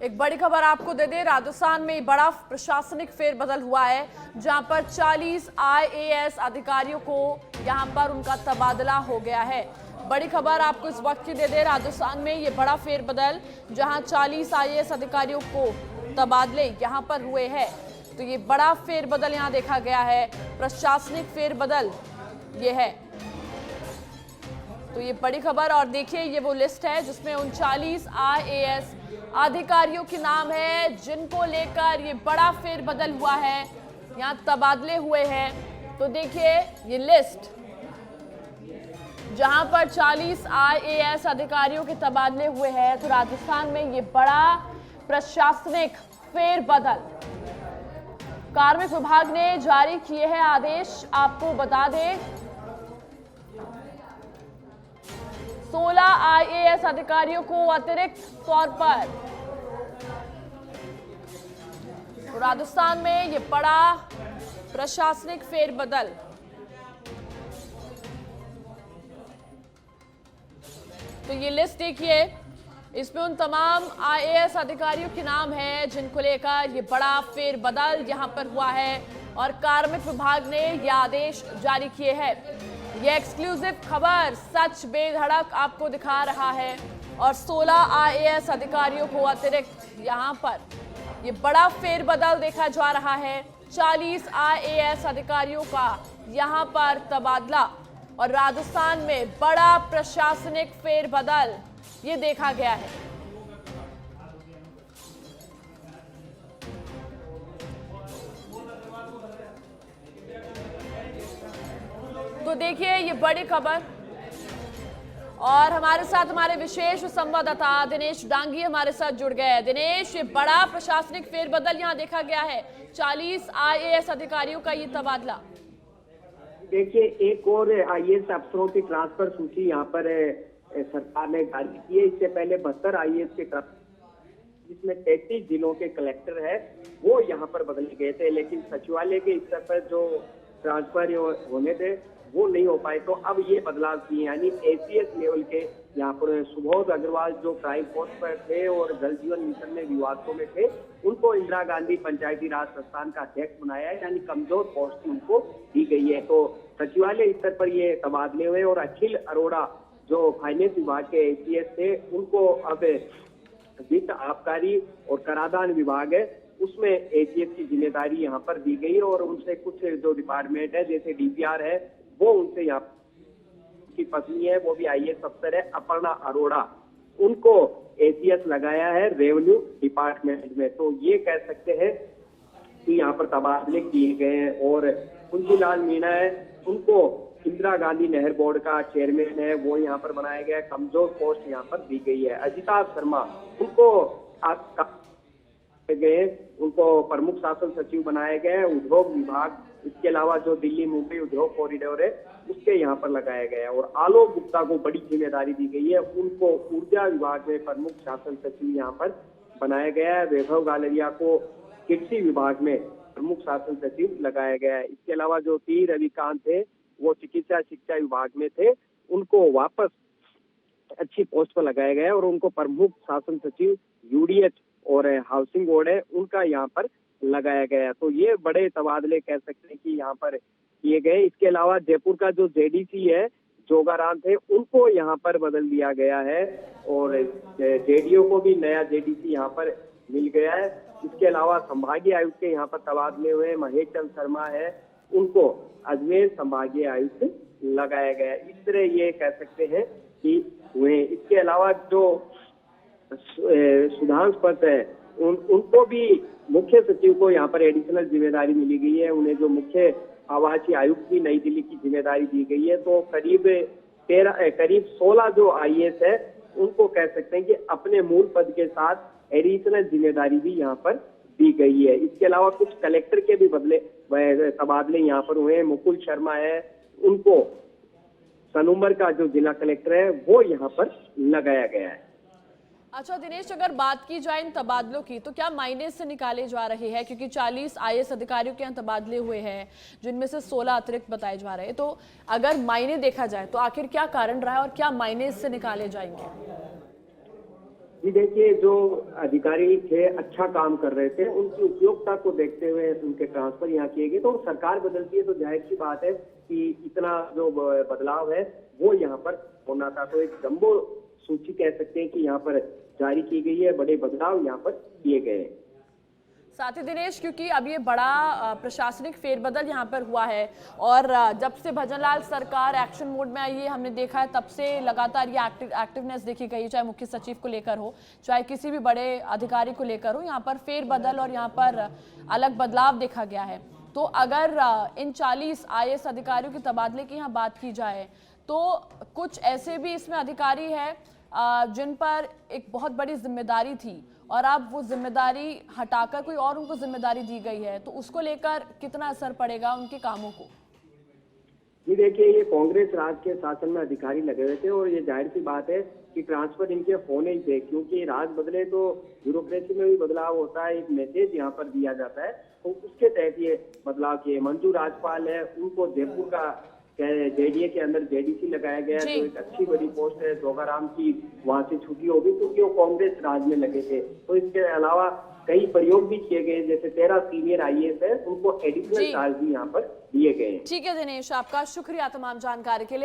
एक बड़ी खबर आपको दे दें, राजस्थान में बड़ा प्रशासनिक फेरबदल हुआ है, जहां पर 40 आईएएस अधिकारियों को यहां पर उनका तबादला हो गया है। बड़ी खबर आपको इस वक्त की दे दें, राजस्थान में ये बड़ा फेरबदल, जहां 40 आईएएस अधिकारियों को तबादले यहां पर हुए हैं। तो ये बड़ा फेरबदल यहां देखा गया है, प्रशासनिक फेरबदल ये है। तो ये बड़ी खबर, और देखिए ये वो लिस्ट है जिसमें 39 आईएएस अधिकारियों के नाम है जिनको लेकर ये बड़ा फेरबदल हुआ है, यहाँ तबादले हुए हैं। तो देखिए ये लिस्ट जहां पर 40 आईएएस अधिकारियों के तबादले हुए हैं। तो राजस्थान में ये बड़ा प्रशासनिक फेरबदल, कार्मिक विभाग ने जारी किए हैं आदेश। आपको बता दें 16 आईएएस अधिकारियों को अतिरिक्त तौर पर राजस्थान में ये बड़ा प्रशासनिक फेरबदल। तो ये लिस्ट देखिए, इसमें उन तमाम आईएएस अधिकारियों के नाम है जिनको लेकर ये बड़ा फेरबदल यहां पर हुआ है, और कार्मिक विभाग ने ये आदेश जारी किए हैं। ये एक्सक्लूसिव खबर सच बेधड़क आपको दिखा रहा है, और 16 आईएएस अधिकारियों को अतिरिक्त यहां पर ये बड़ा फेरबदल देखा जा रहा है। 40 आईएएस अधिकारियों का यहां पर तबादला, और राजस्थान में बड़ा प्रशासनिक फेरबदल ये देखा गया है। तो देखिए ये बड़ी खबर, और हमारे साथ हमारे विशेष संवाददाता दिनेश डांगी हमारे साथ जुड़ गए हैं। दिनेश, ये बड़ा प्रशासनिक फेरबदल यहां देखा गया है, 40 आईएएस अधिकारियों का ये तबादला। देखिए, एक और आईएएस अफसरों की ट्रांसफर सूची यहाँ पर सरकार ने जारी की है। इससे पहले 72 आईएएस के जिसमें 33 जिलों के कलेक्टर है वो यहाँ पर बदले गए थे, लेकिन सचिवालय के स्तर पर जो ट्रांसफर होने थे वो नहीं हो पाए। तो अब ये बदलाव किए, यानी एसीएस लेवल के यहाँ पर सुबोध अग्रवाल जो क्राइम पोस्ट पर थे और जल जीवन मिशन में विवादों में थे, उनको इंदिरा गांधी पंचायती राज संस्थान का अध्यक्ष बनाया है, यानी कमजोर पोस्ट उनको दी गई है। तो सचिवालय स्तर पर ये तबादले हुए, और अखिल अरोड़ा जो फाइनेंस विभाग के एसीएस थे उनको अब वित्त, आबकारी और कराधान विभाग है उसमें एसीएस की जिम्मेदारी यहाँ पर दी गई है, और उनसे कुछ जो डिपार्टमेंट है जैसे डीपीआर है वो उनसे यहाँ की पत्नी है, वो भी आईएएस अफसर है अपर्णा अरोड़ा, उनको एसीएस लगाया है रेवेन्यू डिपार्टमेंट में। तो ये कह सकते हैं कि यहाँ पर तबादले किए गए हैं। और कुंजीलाल मीणा है, उनको इंदिरा गांधी नहर बोर्ड का चेयरमैन है वो यहाँ पर बनाया गया है, कमजोर पोस्ट यहाँ पर दी गई है। अजिताभ शर्मा, उनको गए, उनको प्रमुख शासन सचिव बनाया गया है उद्योग विभाग। इसके अलावा जो दिल्ली मुंबई उद्योग कॉरिडोर है उसके यहाँ पर लगाया गया है। और आलोक गुप्ता को बड़ी जिम्मेदारी दी गई है, उनको ऊर्जा विभाग में प्रमुख शासन सचिव यहाँ पर बनाया गया है। वैभव गालरिया को कृषि विभाग में प्रमुख शासन सचिव लगाया गया है। इसके अलावा जो टी रविकांत थे वो चिकित्सा शिक्षा विभाग में थे, उनको वापस अच्छी पोस्ट पर लगाया गया है, और उनको प्रमुख शासन सचिव यूडीएच और हाउसिंग बोर्ड है उनका यहाँ पर लगाया गया। तो ये बड़े तबादले कह सकते हैं कि यहाँ पर किए गए। इसके अलावा जयपुर का जो जेडीसी है जोगाराम थे उनको यहाँ पर बदल दिया गया है, और जेडीओ को भी नया जेडीसी यहाँ पर मिल गया है। इसके अलावा संभागीय आयुक्त के यहाँ पर तबादले हुए, महेश चंद शर्मा है उनको अजमेर संभागीय आयुक्त लगाया गया। इस तरह ये कह सकते हैं कि हुए। इसके अलावा जो सुधांशु पत है उनको भी मुख्य सचिव को यहाँ पर एडिशनल जिम्मेदारी मिली गई है। उन्हें जो मुख्य आवासीय आयुक्त की नई दिल्ली की जिम्मेदारी दी गई है। तो करीब 16 जो आईएएस है उनको कह सकते हैं कि अपने मूल पद के साथ एडिशनल जिम्मेदारी भी यहाँ पर दी गई है। इसके अलावा कुछ कलेक्टर के भी तबादले यहाँ पर हुए हैं। मुकुल शर्मा है, उनको सनूमर का जो जिला कलेक्टर है वो यहाँ पर लगाया गया है। अच्छा दिनेश, अगर बात की जाए इन तबादलों की तो क्या मायने से निकाले जा रहे हैं, क्योंकि 40 आईएएस अधिकारियों के यहाँ तबादले हुए हैं जिनमें से 16 अतिरिक्त बताए जा रहे हैं, तो अगर मायने देखा जाए तो आखिर क्या कारण रहा है और क्या मायने इससे निकाले जाएंगे? जी देखिए, जो अधिकारी थे अच्छा काम कर रहे थे, उनकी उपयोगिता को देखते हुए उनके ट्रांसफर यहाँ किए गए। तो सरकार बदलती है तो जाहिर सी बात है कि इतना जो बदलाव है वो यहाँ पर होना था। तो एक जंबो सूची कह सकते हैं कि यहाँ पर जारी की गई है, बड़े बदलाव यहाँ पर किए गए हैं। साथ ही दिनेश, क्योंकि अब ये बड़ा प्रशासनिक फेरबदल यहाँ पर हुआ है और जब से भजनलाल सरकार एक्शन मोड में आई है, हमने देखा है तब से लगातार ये एक्टिवनेस देखी गई, चाहे मुख्य सचिव को लेकर हो, चाहे किसी भी बड़े अधिकारी को लेकर हो, यहाँ पर फेरबदल और यहाँ पर अलग बदलाव देखा गया है। तो अगर इन 40 IAS अधिकारियों के तबादले की यहाँ बात की जाए तो कुछ ऐसे भी इसमें अधिकारी है जिन पर एक बहुत बड़ी जिम्मेदारी थी और अब वो जिम्मेदारी हटाकर कोई और उनको जिम्मेदारी दी गई है, तो उसको लेकर कितना असर पड़ेगा उनके कामों को? जी देखिए, ये कांग्रेस राज के शासन में अधिकारी लगे हुए थे और ये जाहिर सी बात है कि ट्रांसफर इनके होने ही थे, क्योंकि राज बदले तो ब्यूरोक्रेसी में भी बदलाव होता है, एक मैसेज यहाँ पर दिया जाता है, तो उसके तहत ये बदलाव किए। मंजू राजपाल है, उनको जयपुर का JDA के अंदर JDC लगाया गया, जो एक अच्छी बड़ी पोस्ट है। जोगाराम की वहां से छुट्टी होगी क्योंकि वो कांग्रेस राज में लगे थे। तो इसके अलावा कई प्रयोग भी किए गए, जैसे 13 सीनियर IAS है, उनको एडिशनल चार्ज भी यहाँ पर दिए गए हैं। ठीक है दिनेश, आपका शुक्रिया तमाम जानकारी के लिए।